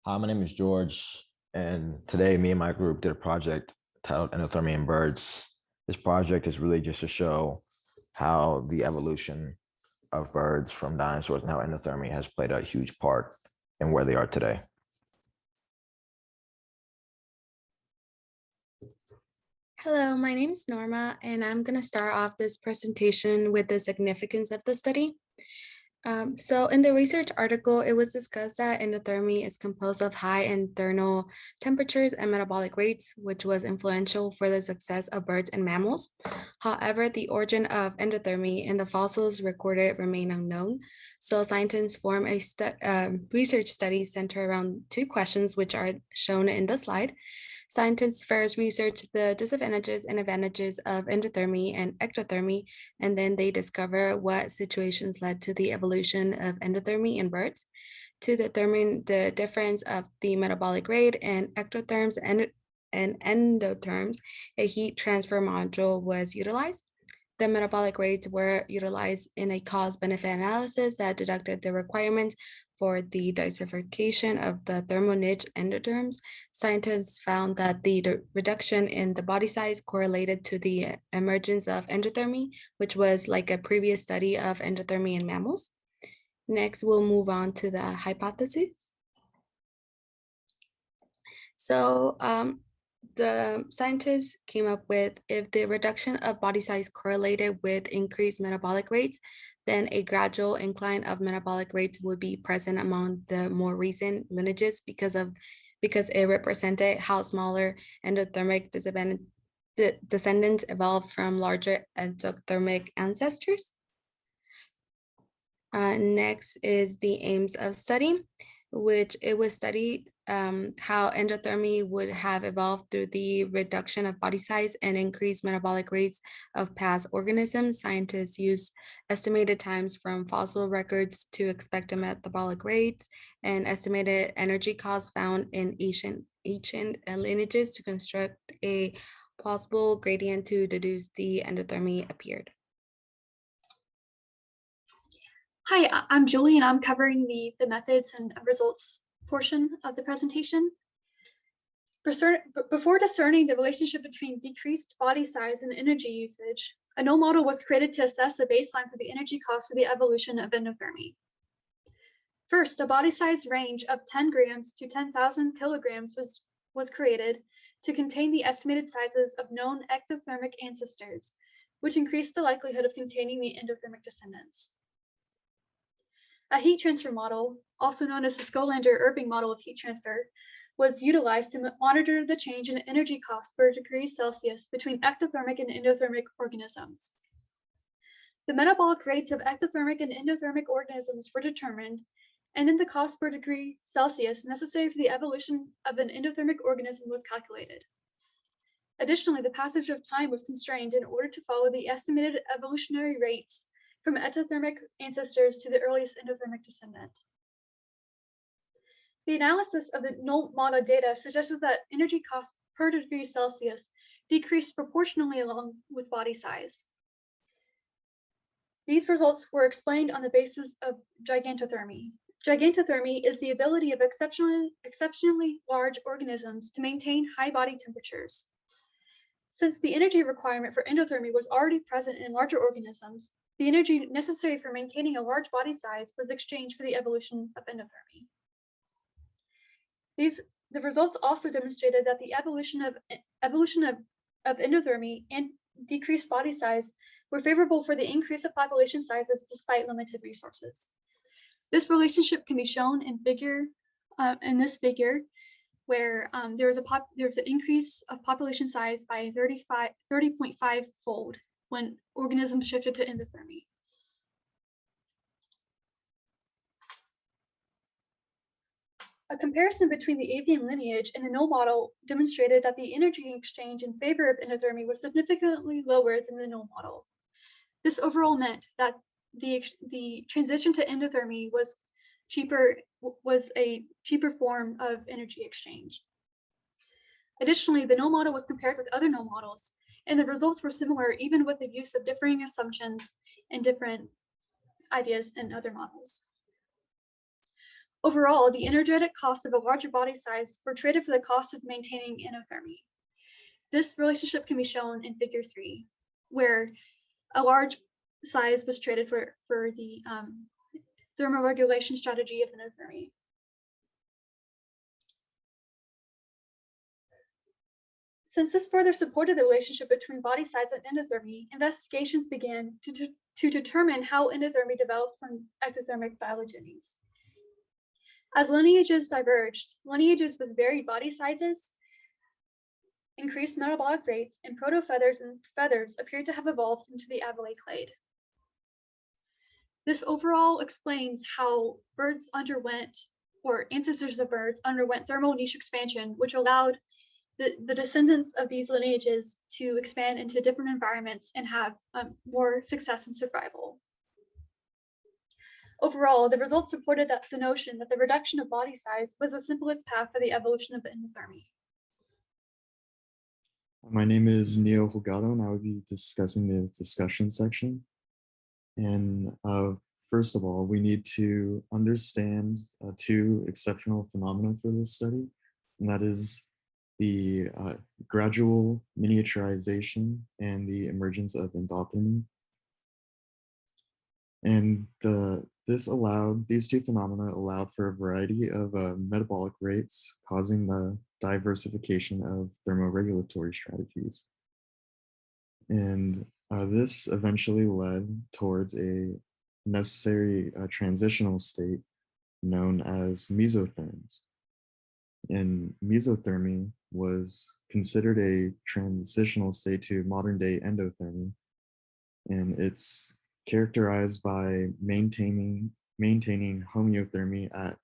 Hi, my name is George, and today me and my group did a project titled Endothermy in Birds. This project is really just to show how the evolution of birds from dinosaurs and how endothermy has played a huge part in where they are today. Hello, my name is Norma, and I'm going to start off this presentation with the significance of the study. So in the research article, it was discussed that endothermy is composed of high internal temperatures and metabolic rates, which was influential for the success of birds and mammals. However, the origin of endothermy and the fossils recorded remain unknown. So scientists form a research study centered around two questions, which are shown in the slide. Scientists first research the disadvantages and advantages of endothermy and ectothermy, and then they discover what situations led to the evolution of endothermy in birds. To determine the difference of the metabolic rate and ectotherms and endotherms, a heat transfer module was utilized. The metabolic rates were utilized in a cost-benefit analysis that deducted the requirements for the diversification of the thermo-niche endotherms. Scientists found that the reduction in the body size correlated to the emergence of endothermy, which was like a previous study of endothermy in mammals. Next, we'll move on to the hypothesis. So the scientists came up with, if the reduction of body size correlated with increased metabolic rates, then a gradual incline of metabolic rates would be present among the more recent lineages because it represented how smaller endothermic descendants evolved from larger exothermic ancestors. Next is the aims of study, which it was studied how endothermy would have evolved through the reduction of body size and increased metabolic rates of past organisms. Scientists use estimated times from fossil records to expected metabolic rates and estimated energy costs found in ancient lineages to construct a plausible gradient to deduce the endothermy appeared. Hi, I'm Julie, and I'm covering the methods and results portion of the presentation. Before discerning the relationship between decreased body size and energy usage, a null model was created to assess the baseline for the energy cost for the evolution of endothermy. First, a body size range of 10 grams to 10,000 kilograms was created to contain the estimated sizes of known ectothermic ancestors, which increased the likelihood of containing the endothermic descendants. A heat transfer model, also known as the Skolander-Irving model of heat transfer, was utilized to monitor the change in energy cost per degree Celsius between ectothermic and endothermic organisms. The metabolic rates of ectothermic and endothermic organisms were determined, and then the cost per degree Celsius necessary for the evolution of an endothermic organism was calculated. Additionally, the passage of time was constrained in order to follow the estimated evolutionary rates from ectothermic ancestors to the earliest endothermic descendant. The analysis of the null model data suggested that energy cost per degree Celsius decreased proportionally along with body size. These results were explained on the basis of gigantothermy. Gigantothermy is the ability of exceptionally large organisms to maintain high body temperatures. Since the energy requirement for endothermy was already present in larger organisms, the energy necessary for maintaining a large body size was exchanged for the evolution of endothermy. The results also demonstrated that the evolution of endothermy and decreased body size were favorable for the increase of population sizes despite limited resources. This relationship can be shown in this figure, where there was an increase of population size by 30.5 fold when organisms shifted to endothermy. A comparison between the avian lineage and the null model demonstrated that the energy exchange in favor of endothermy was significantly lower than the null model. This overall meant that the transition to endothermy was a cheaper form of energy exchange. Additionally, the null model was compared with other null models, and the results were similar even with the use of differing assumptions and different ideas in other models. Overall, the energetic cost of a larger body size were traded for the cost of maintaining endothermy. This relationship can be shown in figure 3, where a large size was traded for the thermoregulation strategy of endothermy. Since this further supported the relationship between body size and endothermy, investigations began to determine how endothermy developed from ectothermic phylogenies. As lineages diverged, lineages with varied body sizes, increased metabolic rates, and protofeathers and feathers appeared to have evolved into the avale clade. This overall explains how birds underwent, or ancestors of birds underwent thermal niche expansion, which allowed the descendants of these lineages to expand into different environments and have more success in survival. Overall, the results supported the notion that the reduction of body size was the simplest path for the evolution of endothermy. My name is Neo Fulgado, and I will be discussing the discussion section. And first of all, we need to understand two exceptional phenomena for this study, and that is the gradual miniaturization and the emergence of endothermy. And these two phenomena allowed for a variety of metabolic rates, causing the diversification of thermoregulatory strategies. And this eventually led towards a necessary transitional state known as mesotherms. And mesothermy was considered a transitional state to modern day endothermy. And it's characterized by maintaining homeothermy at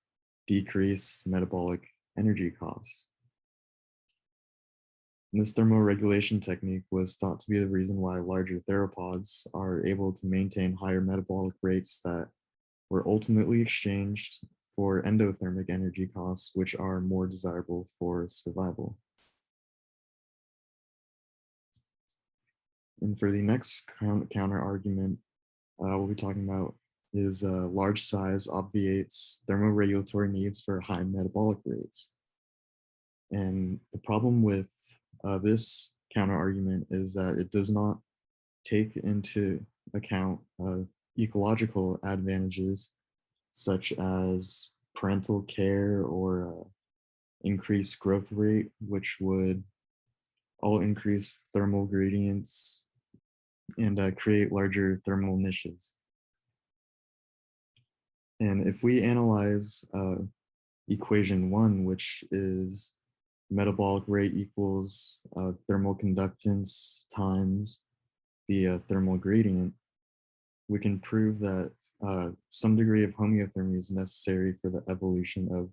decreased metabolic energy costs. And this thermoregulation technique was thought to be the reason why larger theropods are able to maintain higher metabolic rates that were ultimately exchanged for endothermic energy costs, which are more desirable for survival. And for the next counter argument, we'll be talking about is large size obviates thermoregulatory needs for high metabolic rates. And the problem with this counter argument is that it does not take into account ecological advantages such as parental care or increased growth rate, which would all increase thermal gradients and create larger thermal niches. And if we analyze equation 1, which is metabolic rate equals thermal conductance times the thermal gradient, we can prove that some degree of homeothermy is necessary for the evolution of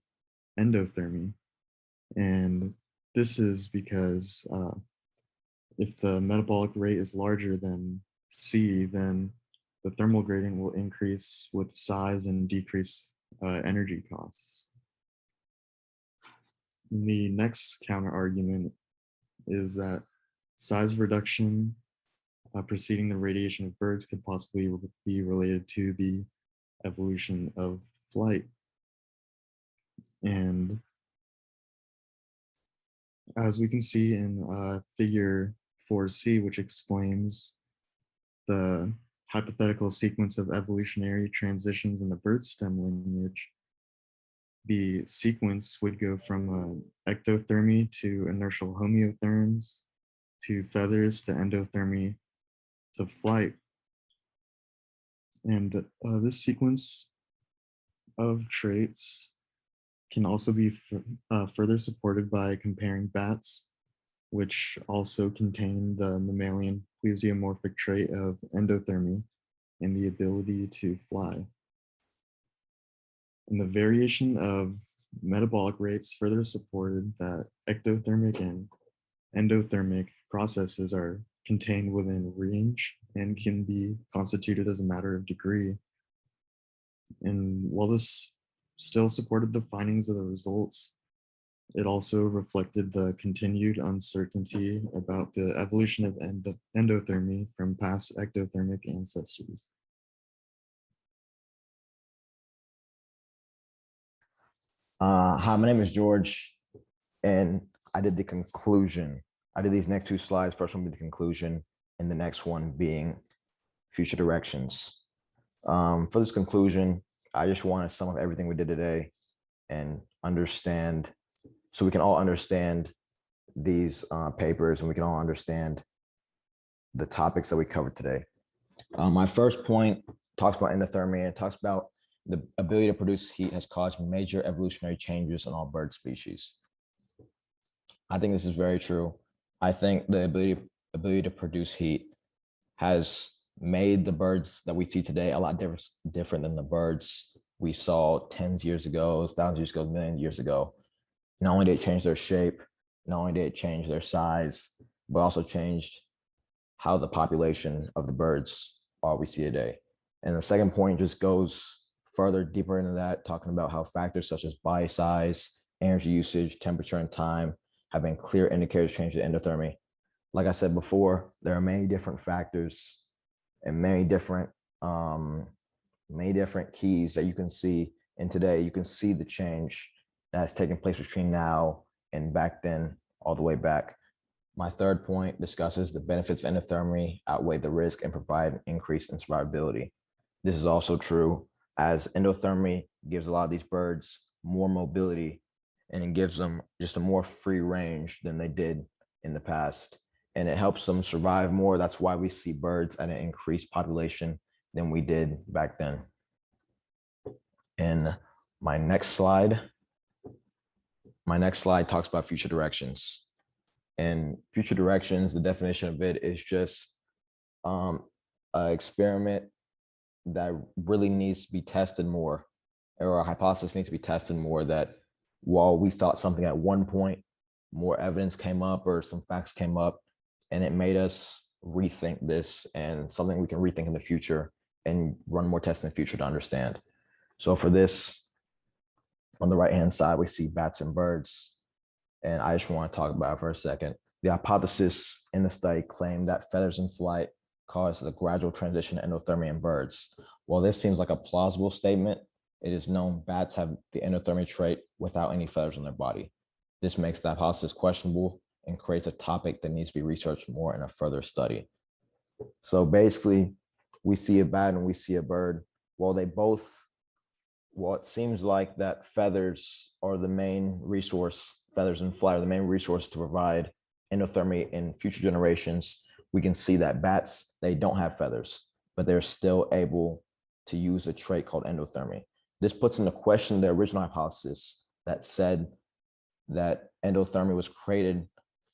endothermy. And this is because if the metabolic rate is larger than C, then the thermal gradient will increase with size and decrease energy costs. The next counter argument is that size reduction preceding the radiation of birds could possibly be related to the evolution of flight. And as we can see in figure 4C, which explains the hypothetical sequence of evolutionary transitions in the bird stem lineage, the sequence would go from ectothermy to inertial homeotherms, to feathers, to endothermy, to flight. And this sequence of traits can also be further supported by comparing bats, which also contain the mammalian plesiomorphic trait of endothermy and the ability to fly. And the variation of metabolic rates further supported that ectothermic and endothermic processes are contained within range and can be constituted as a matter of degree. And while this still supported the findings of the results, it also reflected the continued uncertainty about the evolution of endothermy from past ectothermic ancestors. Hi, my name is George, and I did the conclusion. I did these next two slides. First one be the conclusion, and the next one being future directions. For this conclusion, I just want to sum up everything we did today and understand, so we can all understand these papers and we can all understand the topics that we covered today. My first point talks about endothermy and talks about the ability to produce heat has caused major evolutionary changes in all bird species. I think this is very true. I think the ability to produce heat has made the birds that we see today a lot different than the birds we saw tens years ago, thousands of years ago, millions of years ago. Not only did it change their shape, not only did it change their size, but also changed how the population of the birds are we see today. And the second point just goes further deeper into that, talking about how factors such as body size, energy usage, temperature, and time have been clear indicators of change in endothermy. Like I said before, there are many different factors and many different keys that you can see. And today you can see the change that has taken place between now and back then, all the way back. My third point discusses the benefits of endothermy outweigh the risk and provide an increase in survivability. This is also true, as endothermy gives a lot of these birds more mobility and it gives them just a more free range than they did in the past. And it helps them survive more. That's why we see birds at an increased population than we did back then. And my next slide talks about future directions. And future directions, the definition of it is just an experiment that really needs to be tested more, or a hypothesis needs to be tested more, that while we thought something at one point, more evidence came up or some facts came up, and it made us rethink this, and something we can rethink in the future and run more tests in the future to understand. So for this, on the right-hand side, we see bats and birds. And I just want to talk about it for a second. The hypothesis in the study claimed that feathers in flight caused the gradual transition to endothermy in birds. While this seems like a plausible statement, it is known bats have the endothermy trait without any feathers on their body. This makes the hypothesis questionable and creates a topic that needs to be researched more in a further study. So basically, we see a bat and we see a bird. While it seems like that feathers are the main resource, feathers in flight are the main resource to provide endothermy in future generations, we can see that bats, they don't have feathers, but they're still able to use a trait called endothermy. This puts into question the original hypothesis that said that endothermy was created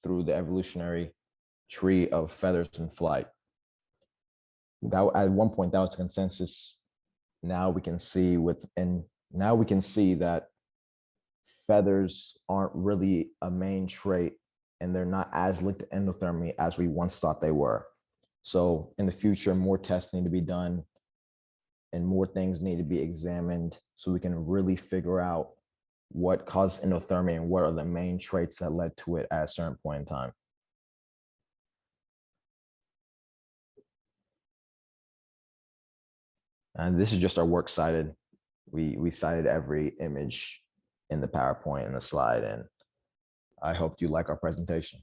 through the evolutionary tree of feathers in flight. That, at one point, that was the consensus. Now we can see that feathers aren't really a main trait, and they're not as linked to endothermy as we once thought they were. So in the future, more tests need to be done and more things need to be examined so we can really figure out what caused endothermy and what are the main traits that led to it at a certain point in time. And this is just our works cited. We cited every image in the PowerPoint and the slide, and I hope you like our presentation.